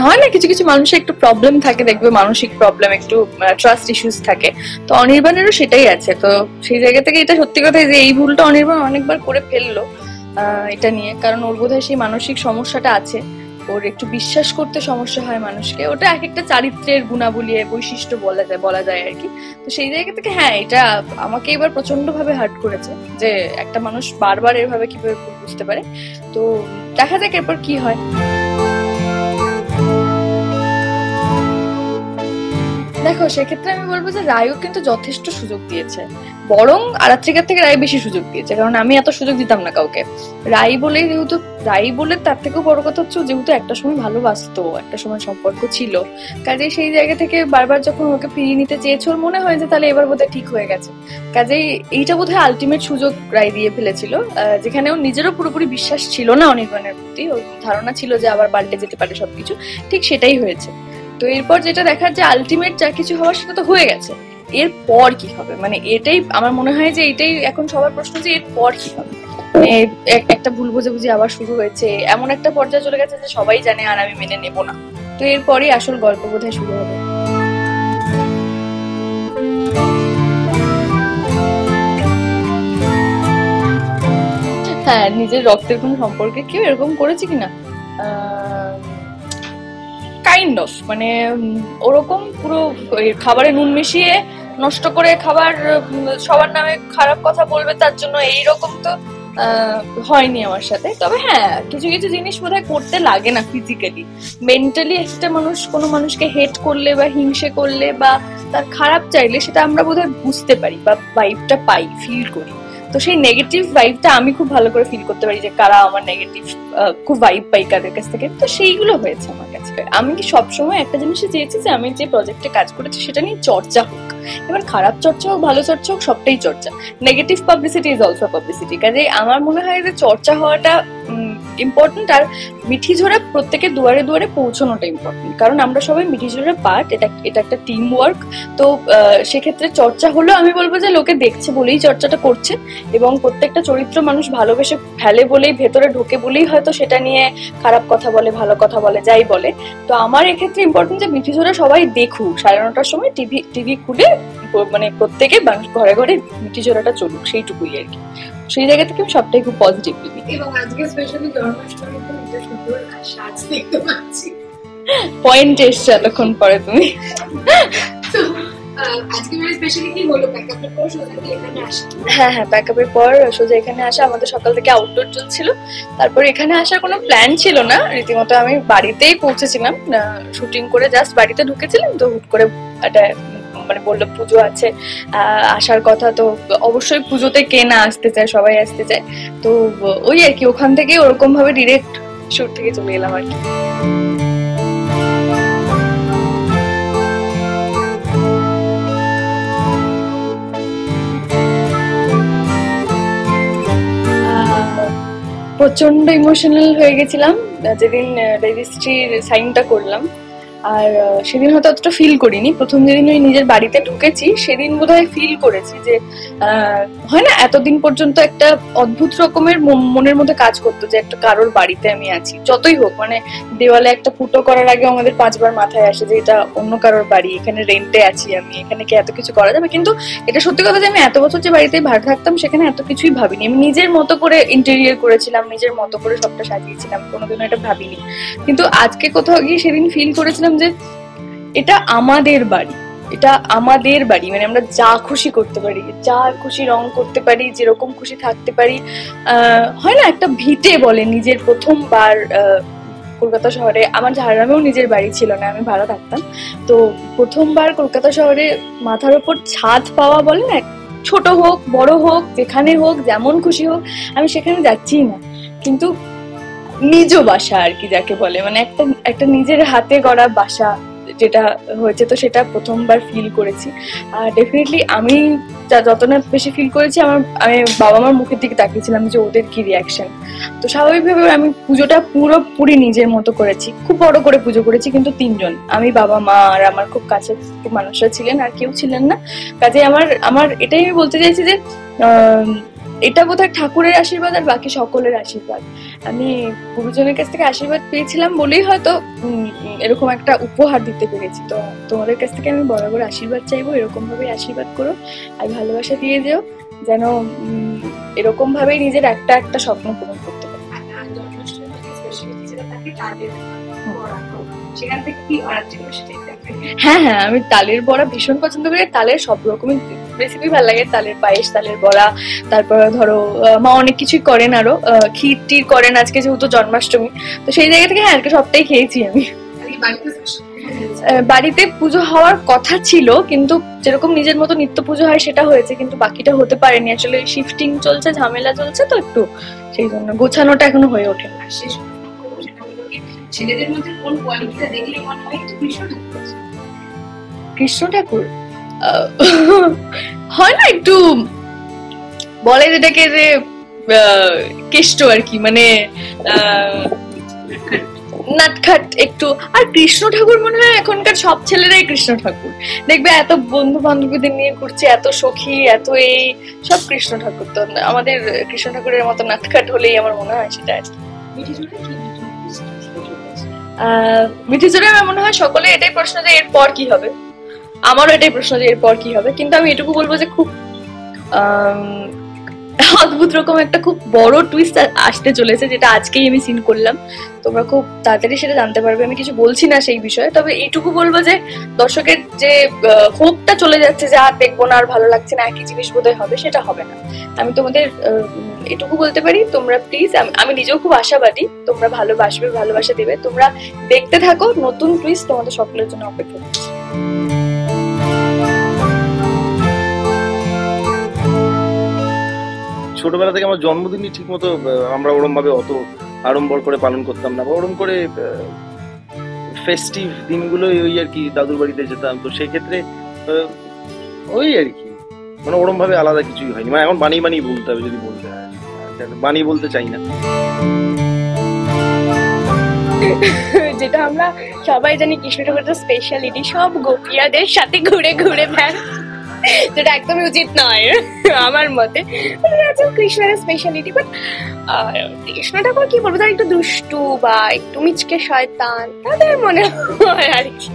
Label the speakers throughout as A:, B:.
A: হয় না কিছু কিছু মানুষের একটু প্রবলেম থাকে, দেখবে মানসিক প্রবলেম, একটু ট্রাস্ট ইস্যুস থাকে। তো অনির্বাণেরও সেটাই আছে। তো সেই জায়গা থেকে এটা সত্যি কথা যে এই ভুলটা অনির্বাণ অনেকবার করে ফেললো এটা নিয়ে, কারণ ওর বোধহয় সেই মানসিক সমস্যাটা আছে, ওর একটু বিশ্বাস করতে সমস্যা হয় মানুষকে। ওটা এক একটা চারিত্রের গুণাবলী, বৈশিষ্ট্য বলা যায় আর কি। তো সেই জায়গা থেকে হ্যাঁ, এটা আমাকে এবার প্রচন্ড ভাবে হার্ট করেছে যে একটা মানুষ বারবার এভাবে কিভাবে ভুল বুঝতে পারে। তো দেখা যাক এরপর কি হয়। দেখো, সেক্ষেত্রে আমি বলবো যে রায়ও কিন্তু যথেষ্ট সুযোগ দিয়েছে, বরং আরাত্রিকার থেকে রায় বেশি সুযোগ দিয়েছে, কারণ আমি এত সুযোগ দিতাম না কাউকে। রায় বলে যেহেতু, রায় বলে তার থেকেও বড় কথা হচ্ছে যেহেতু একটা সময় ভালোবাসতো, একটা সময় সম্পর্ক ছিল, কাজেই সেই জায়গা থেকে বারবার যখন ওকে ফিরিয়ে নিতে চেয়েছে, ওর মনে হয় যে তাহলে এবার বোধহয় ঠিক হয়ে গেছে। কাজেই এইটা বোধহয় আলটিমেট সুযোগ রায় দিয়ে ফেলেছিল, যেখানে ওর নিজেরও পুরোপুরি বিশ্বাস ছিল না অনির্বাণের প্রতি, ওর ধারণা ছিল যে আবার পাল্টে যেতে পারে সবকিছু। ঠিক সেটাই হয়েছে। তো এরপর যেটা দেখার যে আলটিমেট যা কিছু হওয়ার সেটা তো হয়ে গেছে, এরপর কি হবে, মানে এটাই আমার মনে হয় যে এটাই এখন সবার প্রশ্ন যে এরপর কি হবে। একটা ভুল বোঝাবুঝি আবার শুরু হয়েছে, এমন একটা পর্যায়ে চলে গেছে যে সবাই জানে আর আমি মেনে নেব না। তো এরপরই আসল গল্প বোধহয় শুরু হবে। হ্যাঁ, নিজের রক্তের কোন সম্পর্কে কেউ এরকম করেছে কিনা, কাইন্ড অফ, মানে ওরকম পুরো খাবারে নুন মিশিয়ে নষ্ট করে খাবার, সবার নামে খারাপ কথা বলবে তার জন্য, এইরকম তো হয়নি আমার সাথে। তবে হ্যাঁ, কিছু কিছু জিনিস বোধহয় করতে লাগে না ফিজিক্যালি, মেন্টালি একটা মানুষ কোনো মানুষকে হেট করলে বা হিংসে করলে বা তার খারাপ চাইলে সেটা আমরা বোধহয় বুঝতে পারি বা ভাইবটা পাই, ফিল করি। তো সেই নেগেটিভ ভাইবটা আমি খুব ভালো করে ফিল করতে পারি যে কারা আমার নেগেটিভ খুব ভাইব পাই কাদের কাছ থেকে। তো সেইগুলো হয়েছে আমার কাছে। আমি কি সবসময় একটা জিনিসই চেয়েছি যে আমি যে প্রজেক্টে কাজ করেছি সেটা নিয়ে চর্চা হোক, এবার খারাপ চর্চা হোক ভালো চর্চা হোক সবটাই চর্চা, negative publicity is also publicity. কাজে আমার মনে হয় যে চর্চা হওয়াটা ইম্পর্টেন্ট, আর মিঠিঝোড়া প্রত্যেকের দুয়ারে দুয়ারে পৌঁছানোটা ইম্পর্টেন্ট, কারণ আমরা সবাই মিঠিঝোড়ার পার্ট, এটা একটা টিম ওয়ার্ক। তো সেক্ষেত্রে চর্চা হলো, আমি বলবো যে লোকে দেখছে বলেই চর্চাটা করছে, এবং প্রত্যেকটা চরিত্র মানুষ ভালোবেসে ফেলে বলেই, ভেতরে ঢোকে বলেই হয়তো সেটা নিয়ে খারাপ কথা বলে, ভালো কথা বলে, যাই বলে। তো আমার এক্ষেত্রে ইম্পর্টেন্ট যে মিঠিঝোড়া সবাই দেখুক, 9:30টার সময় টিভি খুলে, মানে প্রত্যেকে ঘরে ঘরে মিঠিঝোড়াটা চলুক, সেইটুকুই আর কি। সেই জায়গা থেকে আমি সবটাই খুব পজিটিভ দিই।
B: এবং আজকে স্পেশালি জন্মাষ্টমীতে একটা সুন্দর সাজ দেখতে পাচ্ছি।
A: পয়েন্ট এসছে এতক্ষণ পরে তুমি।
B: আজকে মানে স্পেশালি কি হলো, প্যাকআপের পর সোজা এখানে আসা?
A: হ্যাঁ, প্যাকআপের পর সোজা এখানে আসা। আমাদের সকাল থেকে আউটডোর চলছিল, তারপর এখানে আসার কোনো প্ল্যান ছিল না, রীতিমতো আমি বাড়িতেই পৌঁছেছিলাম, শুটিং করে জাস্ট বাড়িতে ঢুকেছিলাম। তো হুট করে একটা মানে বললো পুজো আছে, আসার কথা, তো অবশ্যই পুজোতে কে না আসতে চায়, সবাই আসতে চায়। তো ওই আর কি, ওখান থেকে ওরকম ভাবে ডিরেক্ট শুট থেকে চলে এলাম আর কি। প্রচন্ড ইমোশনাল হয়ে গেছিলাম যেদিন রেজিস্ট্রির সাইনটা করলাম, আর সেদিন হয়তো অতটা ফিল করিনি। প্রথম যেদিন ওই নিজের বাড়িতে ঢুকেছি সেদিন বোধহয় ফিল করেছি যে হয় না, এতদিন পর্যন্ত একটা অদ্ভুত রকমের মনের মধ্যে কাজ করতো যে একটা কারোর বাড়িতে আমি আছি, যতই হোক, মানে দেওয়ালে একটা ফুটো করার আগে আমাদের 5বার মাথায় আসে যে এটা অন্য কারোর বাড়ি, এখানে রেন্টে আছি আমি, এখানে কি এত কিছু করা যাবে। কিন্তু এটা সত্যি কথা যে আমি এত বছর যে বাড়িতে ভাড়া থাকতাম সেখানে এত কিছুই ভাবিনি, আমি নিজের মতো করে ইন্টেরিয়র করেছিলাম, নিজের মতো করে সবটা সাজিয়েছিলাম, কোনোদিনও এটা ভাবিনি। কিন্তু আজকে কোথাও গিয়ে সেদিন ফিল করেছিলাম যে এটা আমাদের বাড়ি, এটা আমাদের বাড়ি, মানে আমরা যা খুশি করতে পারি, যা খুশি রং করতে পারি, যেরকম খুশি থাকতে পারি। হয় না, একটা ভিটে বলে নিজের। প্রথমবার কলকাতা শহরে, আমার ঝাড়গ্রামেও নিজের বাড়ি ছিল না, আমি ভাড়া থাকতাম। তো প্রথমবার কলকাতা শহরে মাথার উপর ছাদ পাওয়া বলে না, ছোট হোক বড় হোক, যেখানে হোক, যেমন খুশি হোক, আমি সেখানে যাচ্ছি না, কিন্তু নিজ বাসা আর কি যাকে বলে, মানে একটা নিজের হাতে গড়া বাসা যেটা হয়েছে, তো সেটা প্রথমবার ফিল করেছি। আর ডেফিনেটলি আমি যত না বেশি ফিল করেছি, আমি বাবা মার মুখের দিকে তাকিয়েছিলাম যে ওদের কি রিয়াকশন। তো স্বাভাবিকভাবে আমি পুজোটা পুরোপুরি নিজের মতো করেছি, খুব বড় করে পুজো করেছি, কিন্তু 3জন, আমি, বাবা মা আর আমার খুব কাছের মানুষরা ছিলেন, আর কেউ ছিলেন না। কাজে আমার এটাই আমি বলতে চাইছি যে এটা বোধহয় ঠাকুরের আশীর্বাদ আর বাকি সকলের আশীর্বাদ। আমি গুরুজনের কাছ থেকে আশীর্বাদ পেয়েছিলাম বলেই হয়তো এরকম একটা উপহার দিতে পেরেছি। তো তোমাদের কাছ থেকে আমি বরাবর আশীর্বাদ চাইবো, এরকম ভাবে আশীর্বাদ করো আর ভালোবাসা দিয়ে যেও, যেন এরকম ভাবেই নিজের একটা একটা স্বপ্ন পূরণ করতে পারি। হ্যাঁ হ্যাঁ, আমি তালের বড়া ভীষণ পছন্দ করি। তালের সব রকমের রেসিপি ভালো লাগে, তালের পায়েস, তালের বড়া, তারপর ধরো মা অনেক কিছুই করেন, আরো ক্ষীর টির করেন। আজকে যেহেতু জন্মাষ্টমী, তো সেই জায়গা থেকে হ্যাঁ আজকে সবটাই খেয়েছি আমি। বাড়িতে পুজো হওয়ার কথা ছিল, কিন্তু যেরকম নিজের মতো নিত্য পুজো হয় সেটা হয়েছে, কিন্তু বাকিটা হতে পারেনি। আসলে শিফটিং চলছে, ঝামেলা চলছে, তো একটু সেই জন্য গোছানোটা এখনো হয়ে ওঠে।
B: ছেলেদের মধ্যে কোন কোয়ালিটিটা দেখলে মনে হয় এটা
A: কৃষ্ণ ঠাকুর হয় না, একটু বলে যেটাকে যে কেষ্ট আর কি, মানে নাটখাট একটু। আর কৃষ্ণ ঠাকুর মনে হয় এখনকার সব ছেলেরাই কৃষ্ণ ঠাকুর দেখবে, এত বন্ধু বান্ধবীদের নিয়ে ঘুরছে, এত সখী, এত এই সব কৃষ্ণ ঠাকুর। তো আমাদের কৃষ্ণ ঠাকুরের মতো নাটখাট হলেই আমার মনে হয় সেটা আর কি। মিঠি জোরে আমার মনে হয় সকলে এটাই প্রশ্ন যে এরপর কি হবে, আমারও এটাই প্রশ্ন যে এরপর কি হবে। কিন্তু আমি এটুকু বলবো যে খুব অদ্ভুত রকম একটা খুব বড় টুইস্ট আসতে চলেছে, যেটা আজকেই আমি সিন করলাম। তোমরা খুব তাড়াতাড়ি সেটা জানতে পারবে। আমি কিছু বলছি না সেই বিষয়ে, তবে এইটুকু বলবো যে দর্শকের যে হোপটা চলে যাচ্ছে যে আর দেখবো না, আর ভালো লাগছে না, একই জিনিস বোধহয় হবে, সেটা হবে না। আমি তোমাদের এটুকু বলতে পারি, তোমরা প্লিজ, আমি নিজেও খুব আশাবাদী, তোমরা ভালোবাসবে, ভালোবাসা দিবে, তোমরা দেখতে থাকো। নতুন টুইস্ট তোমাদের সকলের জন্য অপেক্ষা করছি।
C: ছোটবেলা থেকে আমার জন্মদিনই ঠিক মতো আমরা ওরম ভাবে অত আড়ম্বর করে পালন করতাম না, বা ওরম করে ফেস্টিভ দিনগুলো ওই আর কি দাদুর বাড়িতে যেতাম। তো সেক্ষেত্রে ওই আর কি মানে ওরম ভাবে আলাদা কিছুই হয়নি। মানে এখন বানিয়ে বানিয়ে বলতে হবে, যদি বলতে হয় বানিয়ে বলতে চাই না।
A: যেটা আমরা সবাই জানি, কৃষ্ণ ঠাকুরের স্পেশালিটি সব গোপিয়াদের সাথে ঘুরে ঘুরে বেড়ায়, যেটা একদমই উচিত নয় আমার মতে। কৃষ্ণের স্পেশালিটি, বাট কৃষ্ণ ঠাকুর কি বলবো, তারা একটু দুষ্টু বা একটু মিচকে শয়তান, তাদের মনে হয় আর কি।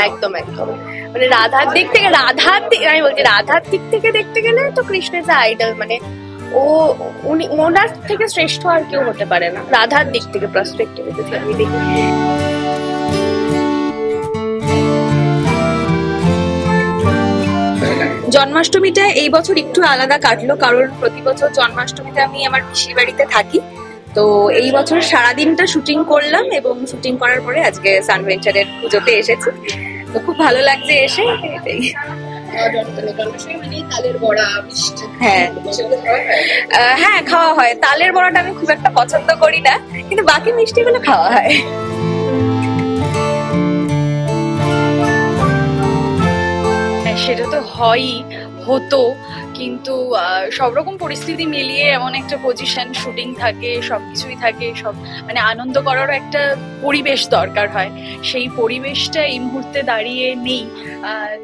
A: একদম একদম, মানে রাধার দিক থেকে, আমি বলছি রাধার দিক থেকে দেখতে গেলে তো কৃষ্ণের যে আইডল, মানে উনি ওনার থেকে শ্রেষ্ঠ আর কেউ হতে পারে না রাধার দিক থেকে পার্সপেক্টিভ থেকে আমি দেখি। জন্মাষ্টমীটা এই বছর একটু আলাদা কাটলো, কারণ প্রতি বছর জন্মাষ্টমীতে আমি আমার পিসির বাড়িতে থাকি। তো এই বছর সারাদিনটা শুটিং করলাম, এবং শুটিং করার পরে আজকে সানভেঞ্চারের পুজোতে এসেছি। তো খুব ভালো লাগছে এসে। হ্যাঁ খাওয়া হয়। তালের বড়াটা আমি খুব একটা পছন্দ করি না, কিন্তু বাকি মিষ্টিগুলো খাওয়া হয়। সেটা তো হয়ই, হতো, কিন্তু সব রকম পরিস্থিতি মিলিয়ে এমন একটা পজিশন, শুটিং থাকে, সবকিছুই থাকে, সব মানে আনন্দ করারও একটা পরিবেশ দরকার হয়। সেই পরিবেশটা এই মুহূর্তে দাঁড়িয়ে নেই।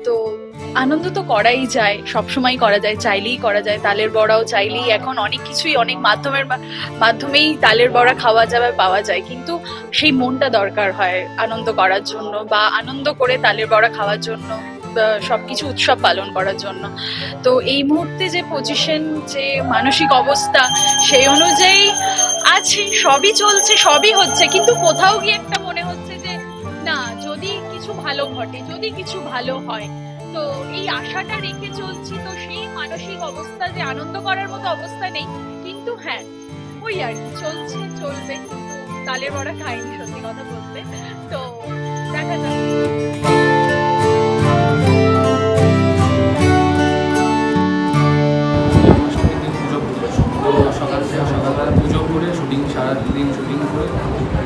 A: তো আনন্দ তো করাই যায়, সবসময় করা যায়, চাইলেই করা যায়। তালের বড়াও চাইলেই, এখন অনেক কিছুই অনেক মাধ্যমেই তালের বড়া খাওয়া যাবে, পাওয়া যায়, কিন্তু সেই মনটা দরকার হয় আনন্দ করার জন্য, বা আনন্দ করে তালের বড়া খাওয়ার জন্য, সবকিছু উৎসব পালন করার জন্য। তো এই মুহূর্তে যে পজিশন, যে মানসিক অবস্থা, সেই অনুযায়ী আছে, সবই চলছে, সবই হচ্ছে, কিন্তু কোথাও গিয়ে একটা মনে হচ্ছে যে না, যদি কিছু ভালো ঘটে, যদি কিছু ভালো হয়, তো এই আশাটা রেখে চলছি। তো সেই মানসিক অবস্থা যে আনন্দ করার মতো অবস্থা নেই, কিন্তু হ্যাঁ ওই আর কি চলছে, চলবে। কিন্তু তালের বড়া খাইনি সত্যি কথা বলতে, তো দেখা যাক।
D: সকালবেলা পুজো করে শুটিং, সারাদিন শুটিং করে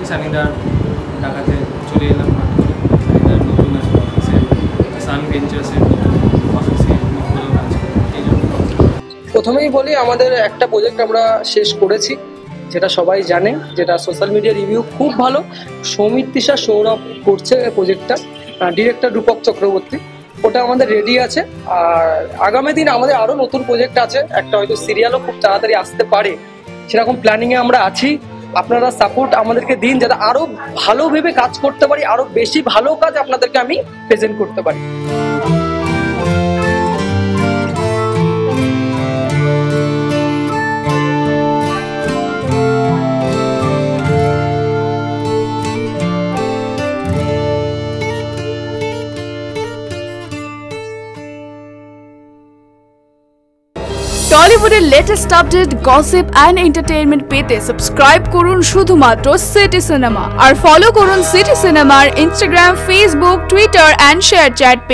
D: সানিদার ঢাকাতে চলে এলাম। সানিদার নতুন অফিসে, সানভেঞ্চার্সের অফিসে কাজ করে। এই জন্য
E: প্রথমেই বলি, আমাদের একটা প্রজেক্ট আমরা শেষ করেছি, যেটা সবাই জানে, যেটা সোশ্যাল মিডিয়া রিভিউ খুব ভালো। সৌমিত, তৃষা, সৌরভ করছে প্রজেক্টটা। ডিরেক্টর রূপক চক্রবর্তী, ওটা আমাদের রেডি আছে। আর আগামী দিন আমাদের আরো নতুন প্রজেক্ট আছে, একটা হয়তো সিরিয়ালও খুব তাড়াতাড়ি আসতে পারে, সেরকম প্ল্যানিংয়ে আমরা আছি। আপনারা সাপোর্ট আমাদেরকে দিন, যাতে আরো ভালো ভেবে কাজ করতে পারি, আরো বেশি ভালো কাজ আপনাদেরকে আমি প্রেজেন্ট করতে পারি।
F: টলিউডের latest update, gossip and entertainment পেতে সাবস্ক্রাইব করুন শুধুমাত্র সিটি সিনেমা, আর ফলো করুন সিটি সিনেমার Instagram, Facebook, Twitter and ShareChat page.